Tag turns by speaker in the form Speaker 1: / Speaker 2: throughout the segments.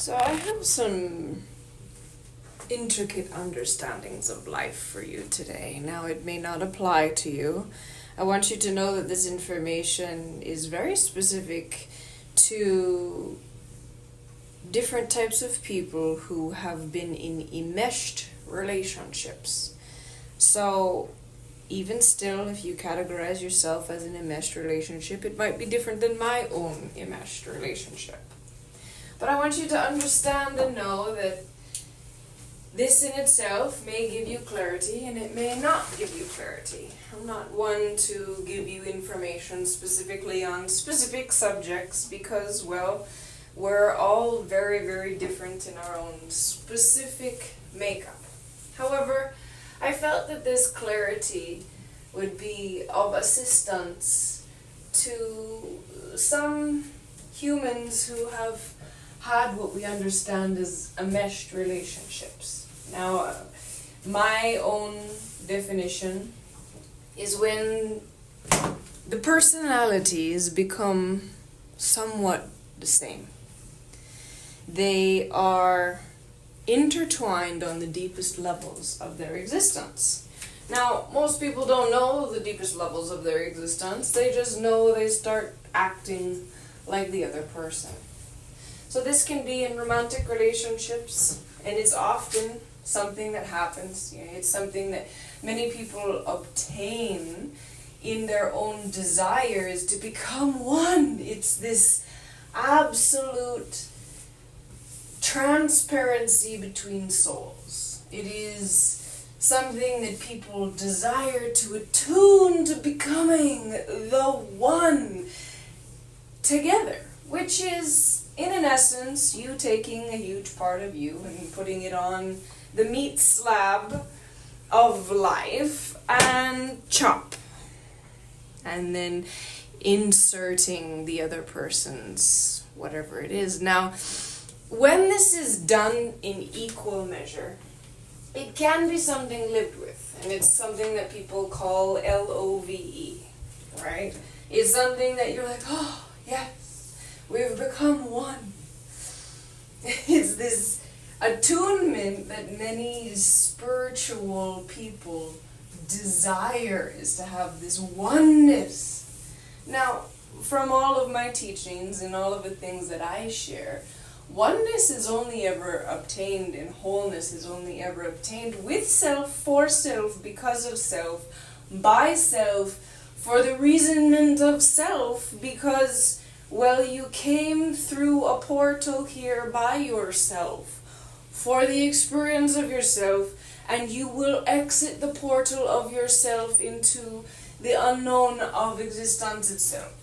Speaker 1: So I have some intricate understandings of life for you today. Now, it may not apply to you. I want you to know that this information is very specific to different types of people who have been in enmeshed relationships. So even still, if you categorize yourself as an enmeshed relationship, it might be different than my own enmeshed relationship. But I want you to understand and know that this in itself may give you clarity and it may not give you clarity. I'm not one to give you information specifically on specific subjects because, well, we're all very, very different in our own specific makeup. However, I felt that this clarity would be of assistance to some humans who have had what we understand as enmeshed relationships. Now, my own definition is when the personalities become somewhat the same. They are intertwined on the deepest levels of their existence. Now, most people don't know the deepest levels of their existence. They just know they start acting like the other person. So this can be in romantic relationships, and it's often something that happens. It's something that many people obtain in their own desires to become one. It's this absolute transparency between souls. It is something that people desire to attune to becoming the one together, which is, in an essence, you taking a huge part of you and putting it on the meat slab of life and chop. And then inserting the other person's whatever it is. Now, when this is done in equal measure, it can be something lived with. And it's something that people call LOVE, right? It's something that you're like, oh, yes. We've become one. It's this attunement that many spiritual people desire, is to have this oneness. Now, from all of my teachings and all of the things that I share, oneness is only ever obtained and wholeness is only ever obtained with self, for self, because of self, by self, for the reasonment of self, because well, you came through a portal here by yourself for the experience of yourself, and you will exit the portal of yourself into the unknown of existence itself.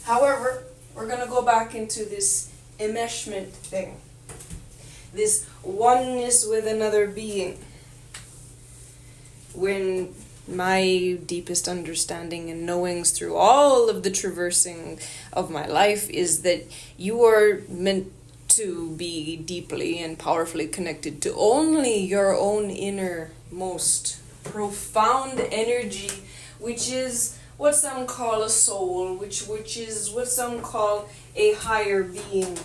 Speaker 1: However, we're going to go back into this enmeshment thing, this oneness with another being. When my deepest understanding and knowings through all of the traversing of my life is that you are meant to be deeply and powerfully connected to only your own innermost profound energy, which is what some call a soul, which is what some call a higher being.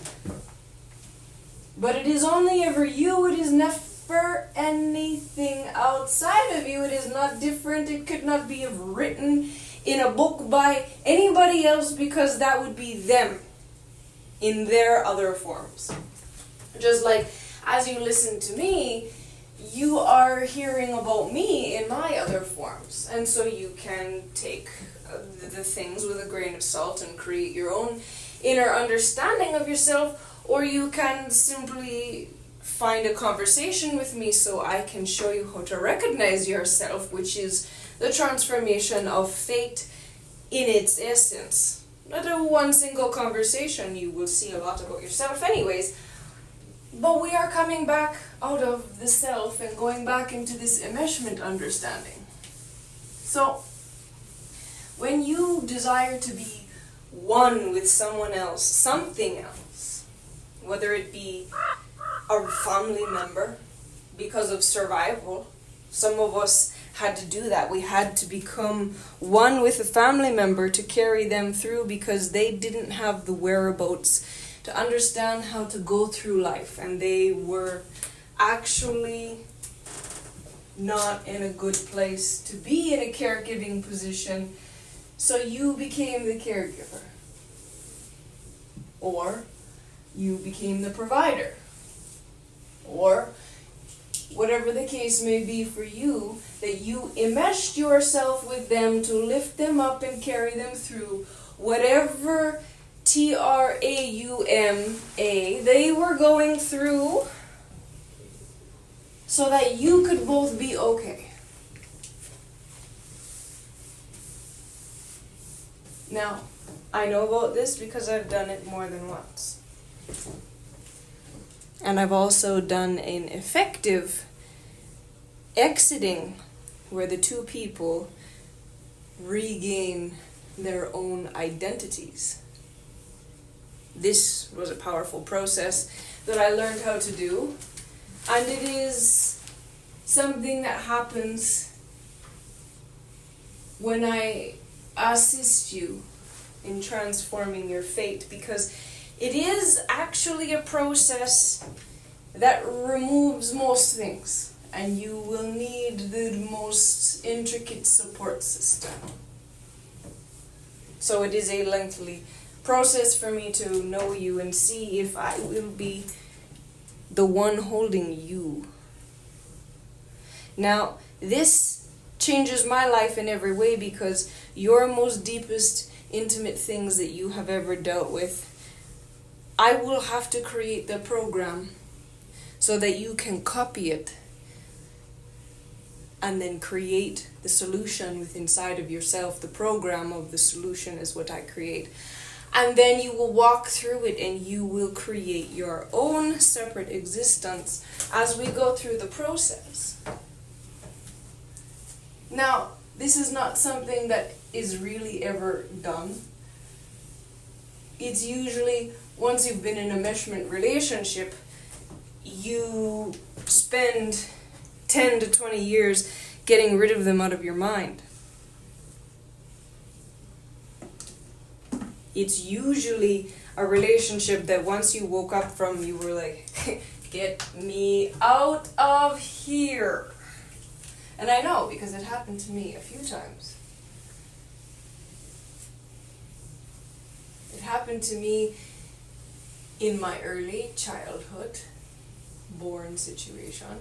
Speaker 1: But it is only ever you. It is never anything outside of you. It is not different. It could not be written in a book by anybody else, because that would be them in their other forms. Just like as you listen to me, you are hearing about me in my other forms. And so you can take the things with a grain of salt and create your own inner understanding of yourself, or you can simply find a conversation with me so I can show you how to recognize yourself, which is the transformation of fate in its essence. Not a one single conversation, you will see a lot about yourself anyways, but we are coming back out of the self and going back into this enmeshment understanding. So, when you desire to be one with someone else, something else, whether it be a family member, because of survival, some of us had to do that. We had to become one with a family member to carry them through, because they didn't have the whereabouts to understand how to go through life, and they were actually not in a good place to be in a caregiving position, so you became the caregiver. Or you became the provider. Or whatever the case may be for you, that you enmeshed yourself with them to lift them up and carry them through whatever trauma they were going through, so that you could both be okay. Now, I know about this because I've done it more than once. And I've also done an effective exiting where the two people regain their own identities. This was a powerful process that I learned how to do, and it is something that happens when I assist you in transforming your fate, because it is actually a process that removes most things, and you will need the most intricate support system. So it is a lengthy process for me to know you and see if I will be the one holding you. Now, this changes my life in every way, because your most deepest, intimate things that you have ever dealt with, I will have to create the program so that you can copy it and then create the solution within inside of yourself. The program of the solution is what I create. And then you will walk through it and you will create your own separate existence as we go through the process. Now, this is not something that is really ever done. It's usually, once you've been in a enmeshment relationship, you spend 10 to 20 years getting rid of them out of your mind. It's usually a relationship that once you woke up from, you were like, get me out of here. And I know, because it happened to me a few times. It happened to me in my early childhood born situation.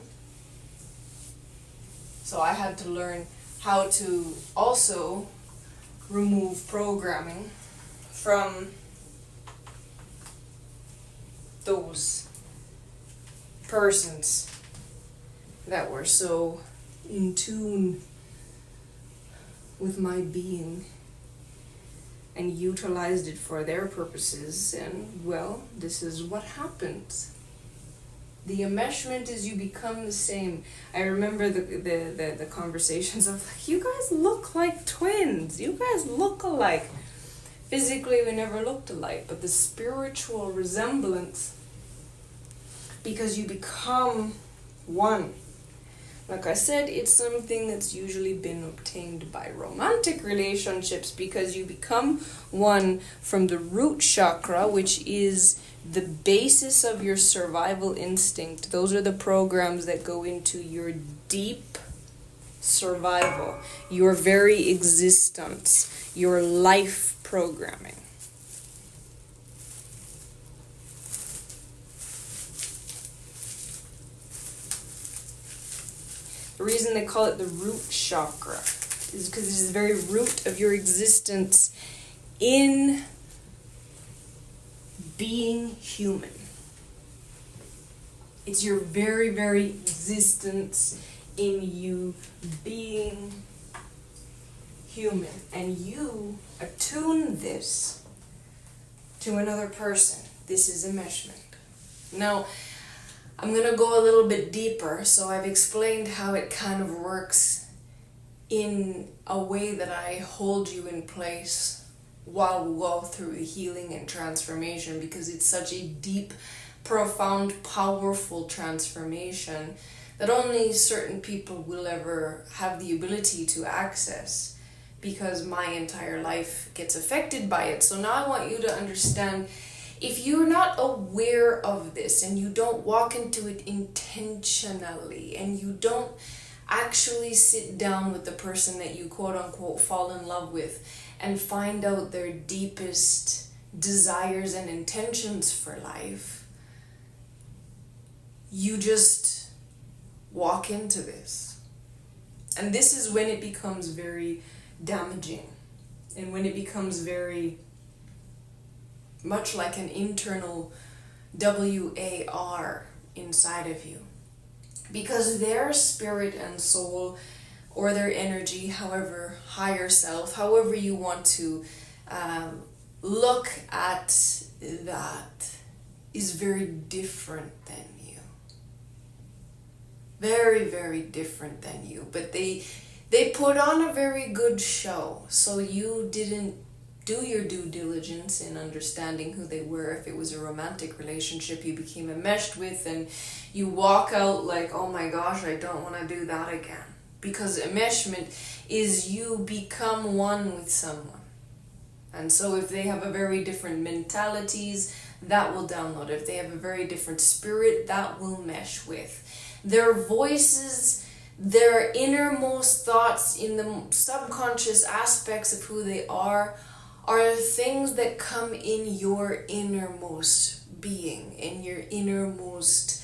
Speaker 1: So I had to learn how to also remove programming from those persons that were so in tune with my being and utilized it for their purposes, and well, this is what happens. The enmeshment is you become the same. I remember the conversations of like, you guys look like twins, you guys look alike. Physically we never looked alike, but the spiritual resemblance, because you become one. Like I said, it's something that's usually been obtained by romantic relationships, because you become one from the root chakra, which is the basis of your survival instinct. Those are the programs that go into your deep survival, your very existence, your life programming. The reason they call it the root chakra is because it is the very root of your existence in being human. It's your very, very existence in you being human. And you attune this to another person. This is enmeshment. Now, I'm going to go a little bit deeper, so I've explained how it kind of works in a way that I hold you in place while we go through the healing and transformation, because it's such a deep, profound, powerful transformation that only certain people will ever have the ability to access, because my entire life gets affected by it. So now I want you to understand if you're not aware of this and you don't walk into it intentionally and you don't actually sit down with the person that you quote unquote fall in love with and find out their deepest desires and intentions for life, you just walk into this. And this is when it becomes very damaging, and when it becomes very much like an internal WAR inside of you. Because their spirit and soul, or their energy, however, higher self, however you want to look at that, is very different than you. Very, very different than you. But they put on a very good show, so you didn't do your due diligence in understanding who they were. If it was a romantic relationship you became enmeshed with, and you walk out like, oh my gosh, I don't want to do that again. Because enmeshment is you become one with someone. And so if they have a very different mentalities, that will download. If they have a very different spirit, that will mesh with. Their voices, their innermost thoughts in the subconscious aspects of who they are things that come in your innermost being, in your innermost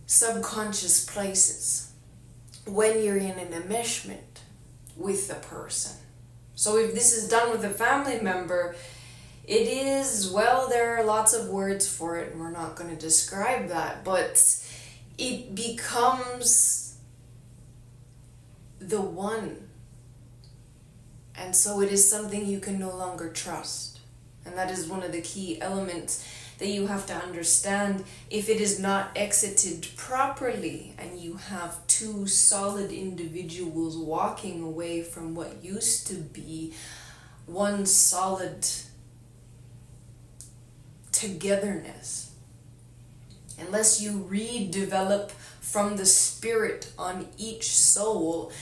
Speaker 1: subconscious places when you're in an enmeshment with the person. So if this is done with a family member, it is, well, there are lots of words for it and we're not going to describe that, but it becomes the one. And so it is something you can no longer trust. And that is one of the key elements that you have to understand. If it is not exited properly and you have two solid individuals walking away from what used to be one solid togetherness, unless you redevelop from the spirit on each soul,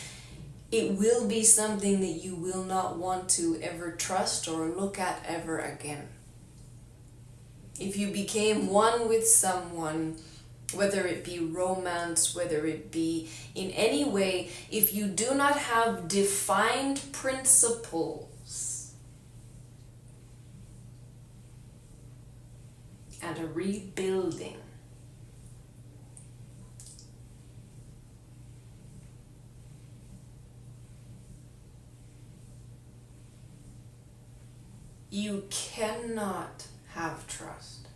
Speaker 1: it will be something that you will not want to ever trust or look at ever again. If you became one with someone, whether it be romance, whether it be in any way, if you do not have defined principles and a rebuilding, you cannot have trust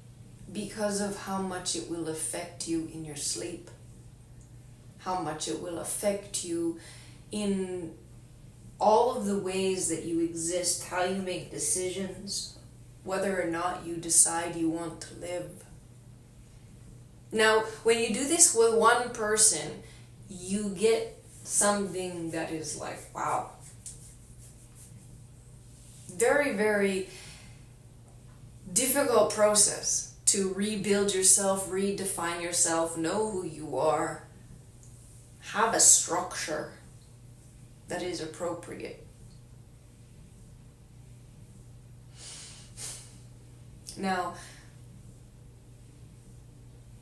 Speaker 1: because of how much it will affect you in your sleep, how much it will affect you in all of the ways that you exist, how you make decisions, whether or not you decide you want to live. Now, when you do this with one person, you get something that is like, wow. Very, very difficult process to rebuild yourself, redefine yourself, know who you are, have a structure that is appropriate. Now,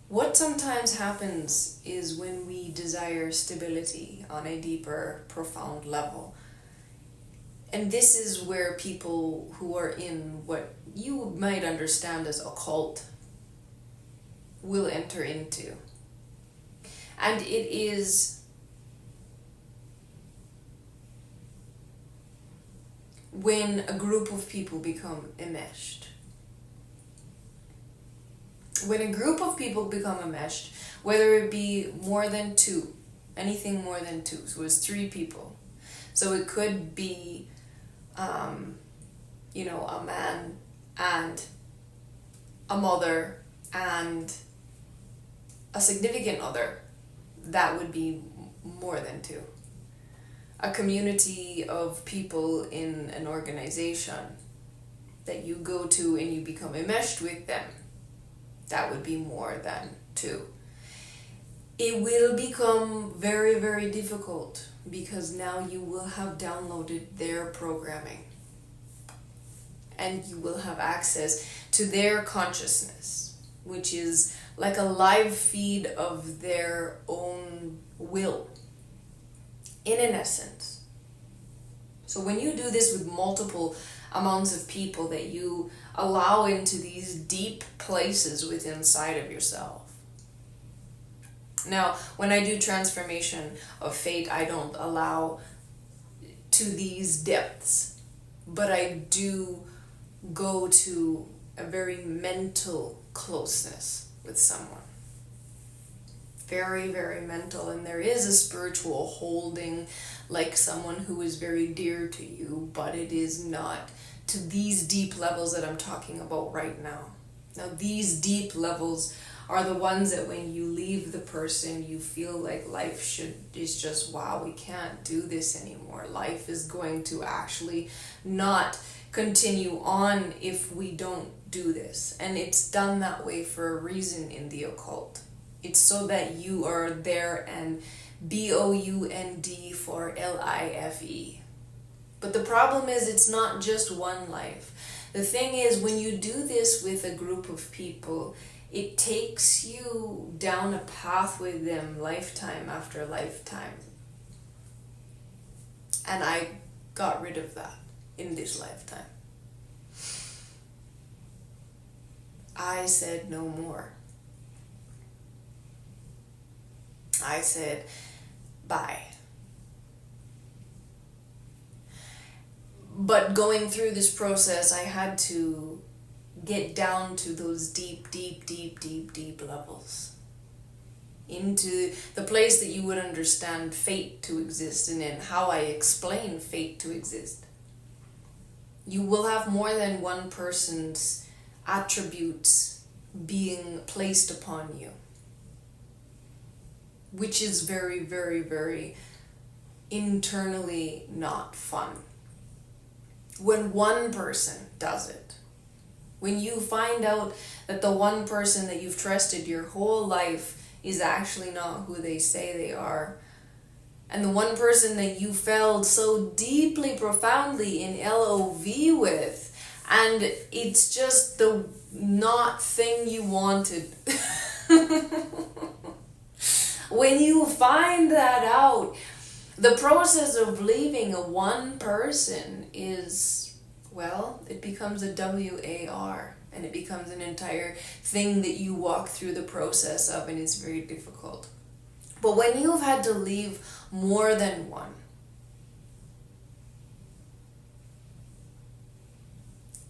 Speaker 1: what sometimes happens is when we desire stability on a deeper, profound level, and this is where people who are in what you might understand as occult will enter into. And it is when a group of people become enmeshed. When a group of people become enmeshed, whether it be more than two, anything more than two, so it's 3 people. So it could be a man and a mother and a significant other. That would be more than 2. A community of people in an organization that you go to and you become enmeshed with them. That would be more than 2. It will become very, very difficult because now you will have downloaded their programming. and you will have access to their consciousness, which is like a live feed of their own will, in an essence. So when you do this with multiple amounts of people that you allow into these deep places within inside of yourself. Now, when I do transformation of fate, I don't allow to these depths, but I do go to a very mental closeness with someone. Very, very mental, and there is a spiritual holding like someone who is very dear to you, but it is not to these deep levels that I'm talking about right now. Now, these deep levels are the ones that when you leave the person, you feel like life is just, wow, we can't do this anymore. Life is going to actually not continue on if we don't do this. And it's done that way for a reason in the occult. It's so that you are there and BOUND for LIFE. But the problem is it's not just one life. The thing is, when you do this with a group of people, it takes you down a path with them lifetime after lifetime. And I got rid of that in this lifetime. I said no more. I said bye. But going through this process, I had to get down to those deep levels. Into the place that you would understand fate to exist and how I explain fate to exist. You will have more than one person's attributes being placed upon you, which is very, very, very internally not fun. When one person does it, when you find out that the one person that you've trusted your whole life is actually not who they say they are, and the one person that you felt so deeply, profoundly in LOV with, and it's just the not thing you wanted. When you find that out, the process of leaving a one person is, well, it becomes a WAR, and it becomes an entire thing that you walk through the process of, and it's very difficult. But when you've had to leave more than one,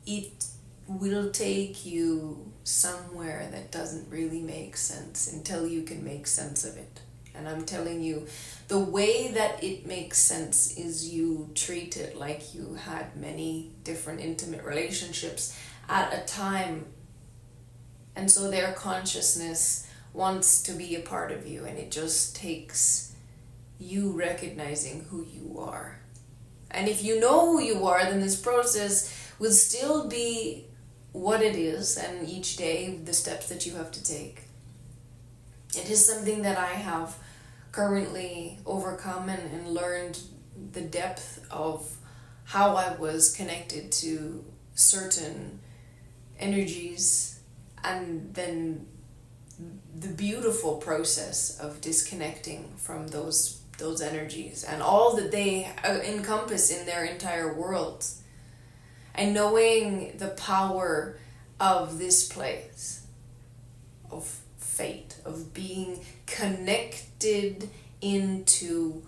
Speaker 1: it will take you somewhere that doesn't really make sense until you can make sense of it. And I'm telling you, the way that it makes sense is you treat it like you had many different intimate relationships at a time. And so their consciousness wants to be a part of you, and it just takes you recognizing who you are. And if you know who you are, then this process will still be what it is, and each day the steps that you have to take. It is something that I have currently overcome and learned the depth of how I was connected to certain energies, and then the beautiful process of disconnecting from those energies and all that they encompass in their entire world, and knowing the power of this place of fate, of being connected into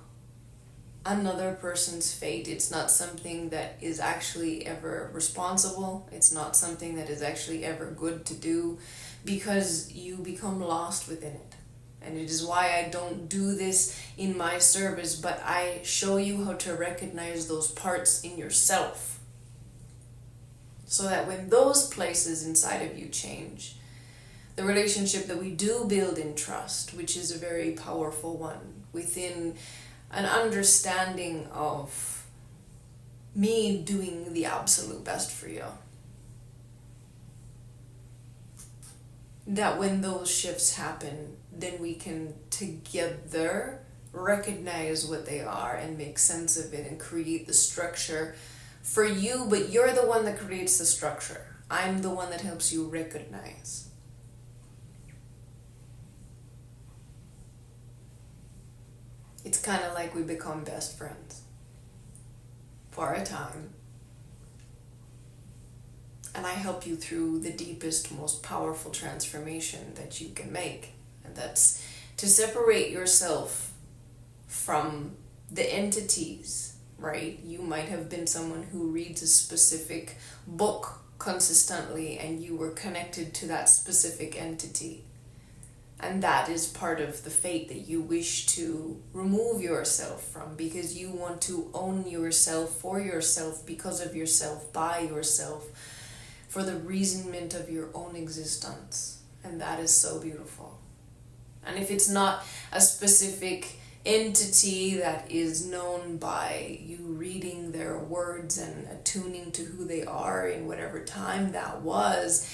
Speaker 1: another person's fate. It's not something that is actually ever responsible. It's not something that is actually ever good to do, because you become lost within it. And it is why I don't do this in my service, but I show you how to recognize those parts in yourself, so that when those places inside of you change, the relationship that we do build in trust, which is a very powerful one, within an understanding of me doing the absolute best for you, that when those shifts happen, then we can together recognize what they are and make sense of it and create the structure for you, but you're the one that creates the structure. I'm the one that helps you recognize. It's kind of like we become best friends for a time. And I help you through the deepest, most powerful transformation that you can make. And that's to separate yourself from the entities, right? You might have been someone who reads a specific book consistently and you were connected to that specific entity. And that is part of the fate that you wish to remove yourself from, because you want to own yourself for yourself, because of yourself, by yourself, for the reasonment of your own existence. And that is so beautiful. And if it's not a specific entity that is known by you reading their words and attuning to who they are in whatever time that was,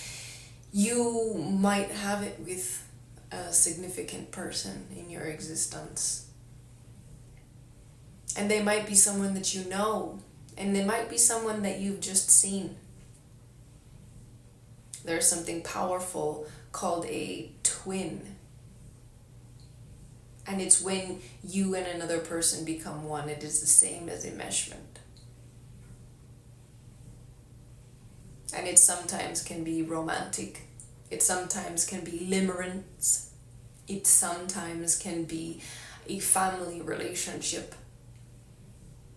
Speaker 1: you might have it with a significant person in your existence. And they might be someone that you know, and they might be someone that you've just seen. There's something powerful called a twin. And it's when you and another person become one. It is the same as enmeshment. And it sometimes can be romantic. It sometimes can be limerence. It sometimes can be a family relationship.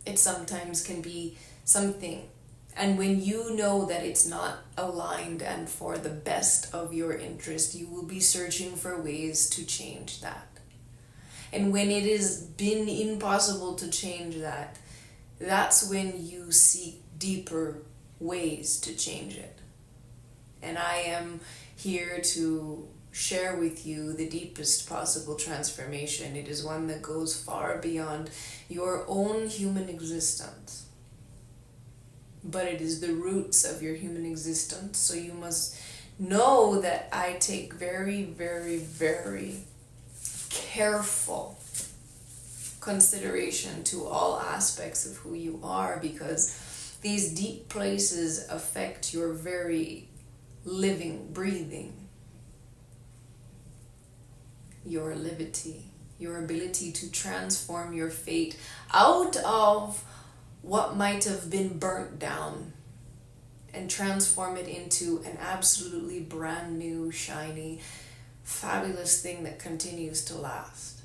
Speaker 1: It sometimes can be something. And when you know that it's not aligned and for the best of your interest, you will be searching for ways to change that. And when it has been impossible to change that, that's when you seek deeper ways to change it. And I am here to share with you the deepest possible transformation. It is one that goes far beyond your own human existence. But it is the roots of your human existence. So you must know that I take very, very, very careful consideration to all aspects of who you are, because these deep places affect your very living, breathing, your levity, your ability to transform your fate out of what might have been burnt down and transform it into an absolutely brand new, shiny, fabulous thing that continues to last.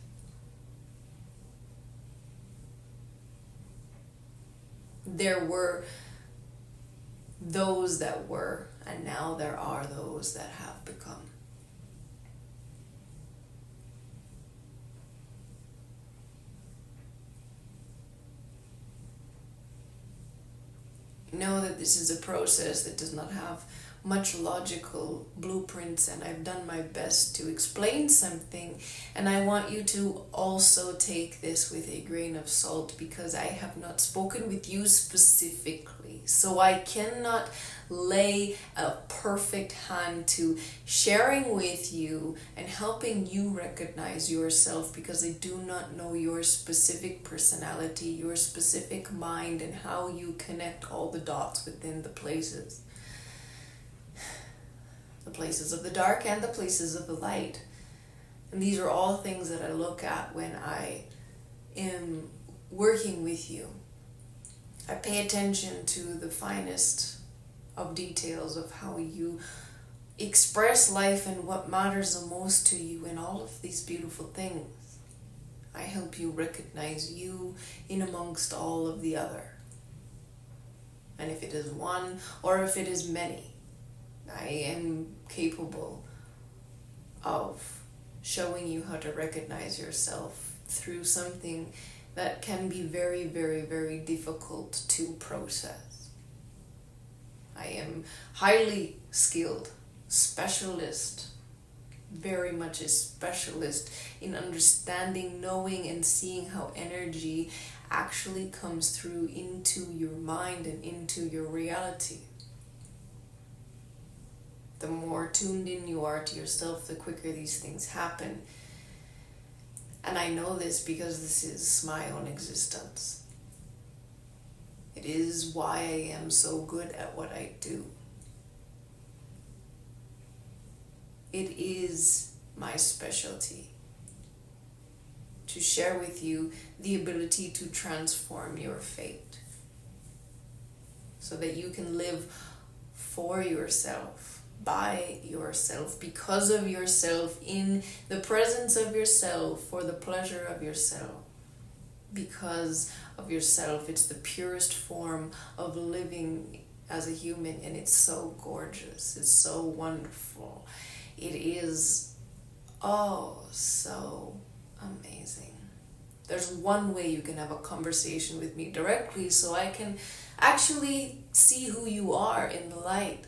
Speaker 1: There were those that were, and now there are those that have become. Know that this is a process that does not have much logical blueprints, and I've done my best to explain something, and I want you to also take this with a grain of salt, because I have not spoken with you specifically, so I cannot lay a perfect hand to sharing with you and helping you recognize yourself, because I do not know your specific personality, your specific mind, and how you connect all the dots within the places of the dark and the places of the light. And these are all things that I look at when I am working with you. I pay attention to the finest of details of how you express life and what matters the most to you in all of these beautiful things. I help you recognize you in amongst all of the other. And if it is one or if it is many, I am capable of showing you how to recognize yourself through something that can be very, very, very difficult to process. I am highly skilled, specialist, very much a specialist in understanding, knowing, and seeing how energy actually comes through into your mind and into your reality. The more tuned in you are to yourself, the quicker these things happen. And I know this because this is my own existence. It is why I am so good at what I do. It is my specialty to share with you the ability to transform your fate so that you can live for yourself, by yourself, because of yourself, in the presence of yourself, for the pleasure of yourself. Because of yourself, it's the purest form of living as a human, and it's so gorgeous, it's so wonderful. It is so amazing. There's one way you can have a conversation with me directly so I can actually see who you are in the light.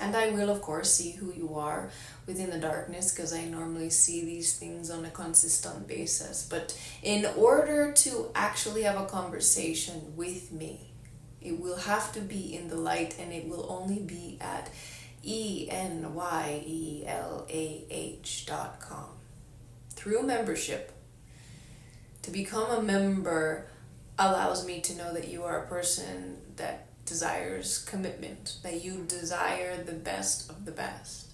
Speaker 1: And I will, of course, see who you are within the darkness, because I normally see these things on a consistent basis. But in order to actually have a conversation with me, it will have to be in the light, and it will only be at ENYELAH.com. Through membership. To become a member allows me to know that you are a person that desires commitment, that you desire the best of the best.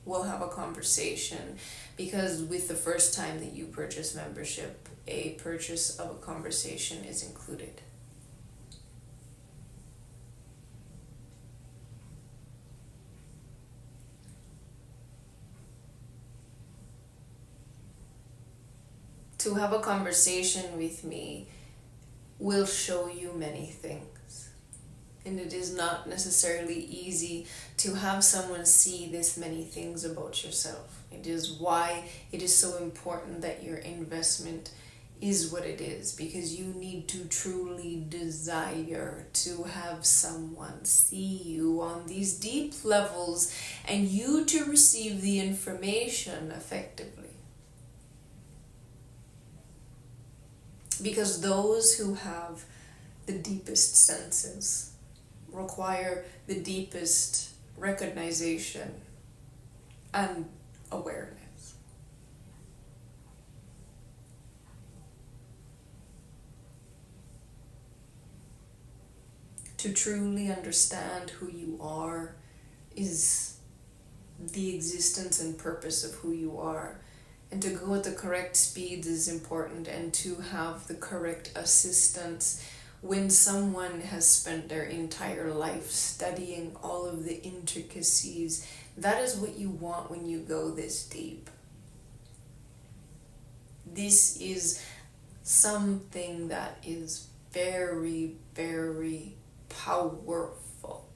Speaker 1: We'll have a conversation, because with the first time that you purchase membership, a purchase of a conversation is included. To have a conversation with me will show you many things. And it is not necessarily easy to have someone see this many things about yourself. It is why it is so important that your investment is what it is, because you need to truly desire to have someone see you on these deep levels and you to receive the information effectively. Because those who have the deepest senses require the deepest recognition and awareness. To truly understand who you are is the existence and purpose of who you are. And to go at the correct speeds is important, and to have the correct assistance when someone has spent their entire life studying all of the intricacies. That is what you want when you go this deep. This is something that is very, very powerful.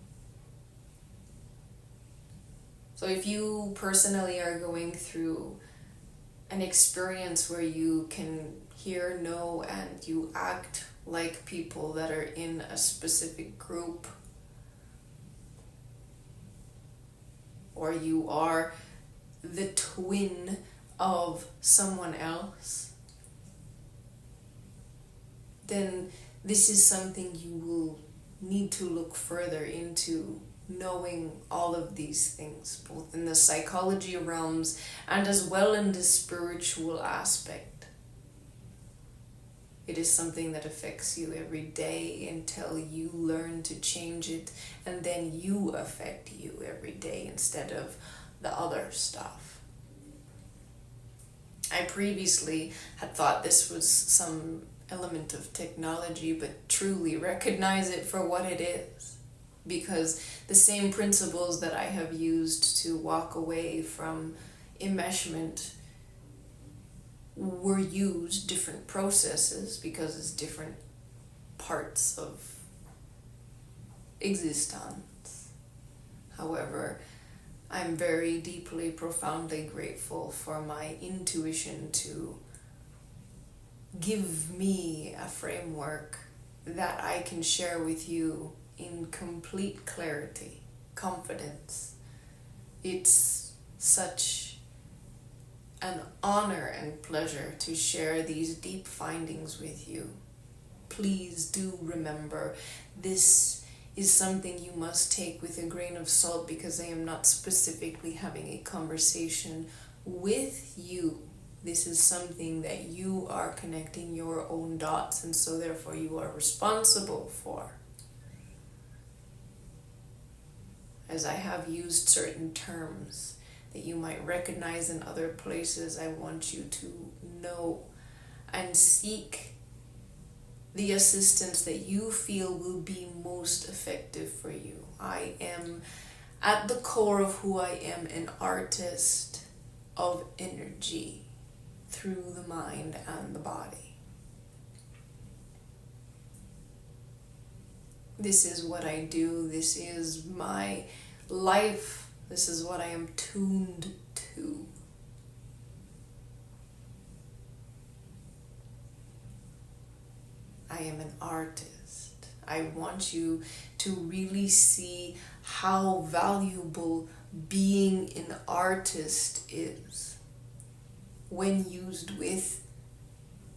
Speaker 1: So if you personally are going through an experience where you can hear, know, and you act like people that are in a specific group, or you are the twin of someone else, then this is something you will need to look further into, knowing all of these things, both in the psychology realms and as well in the spiritual aspect. It is something that affects you every day until you learn to change it, and then you affect you every day instead of the other stuff. I previously had thought this was some element of technology, but truly recognize it for what it is. Because the same principles that I have used to walk away from enmeshment were used, different processes, because it's different parts of existence. However, I'm very deeply, profoundly grateful for my intuition to give me a framework that I can share with you in complete clarity, confidence. It's such an honor and pleasure to share these deep findings with you. Please do remember, this is something you must take with a grain of salt, because I am not specifically having a conversation with you. This is something that you are connecting your own dots, and so therefore you are responsible for. As I have used certain terms that you might recognize in other places, I want you to know and seek the assistance that you feel will be most effective for you. I am, at the core of who I am, an artist of energy through the mind and the body. This is what I do. This is my life. This is what I am tuned to. I am an artist. I want you to really see how valuable being an artist is when used with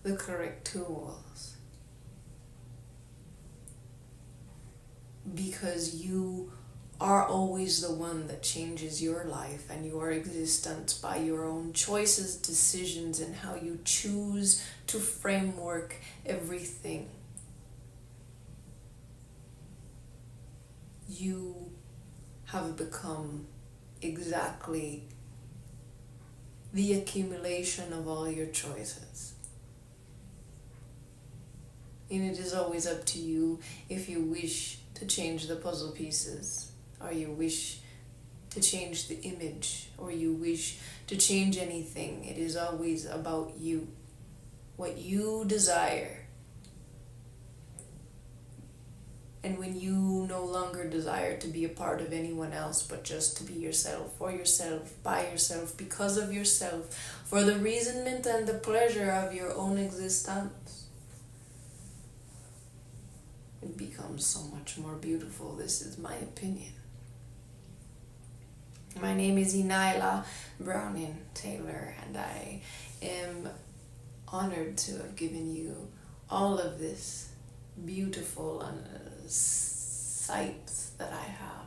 Speaker 1: the correct tools. Because you are always the one that changes your life and your existence by your own choices, decisions, and how you choose to framework everything. You have become exactly the accumulation of all your choices. And it is always up to you if you wish to change the puzzle pieces, or you wish to change the image, or you wish to change anything. It is always about you, what you desire. And when you no longer desire to be a part of anyone else, but just to be yourself, for yourself, by yourself, because of yourself, for the reasonment and the pleasure of your own existence, it becomes so much more beautiful. This is my opinion. My name is ENYELAH Taylor, and I am honored to have given you all of this beautiful sights that I have.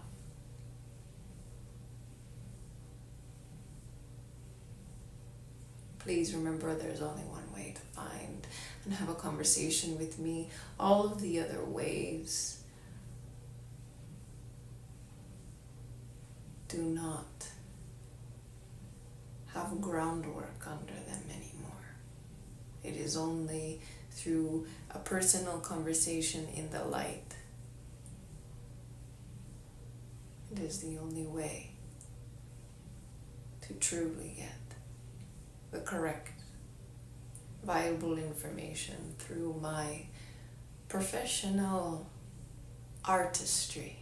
Speaker 1: Please remember, there's only one way to find and have a conversation with me. All of the other ways do not have groundwork under them anymore. It is only through a personal conversation in the light. It is the only way to truly get the correct, viable information through my professional artistry.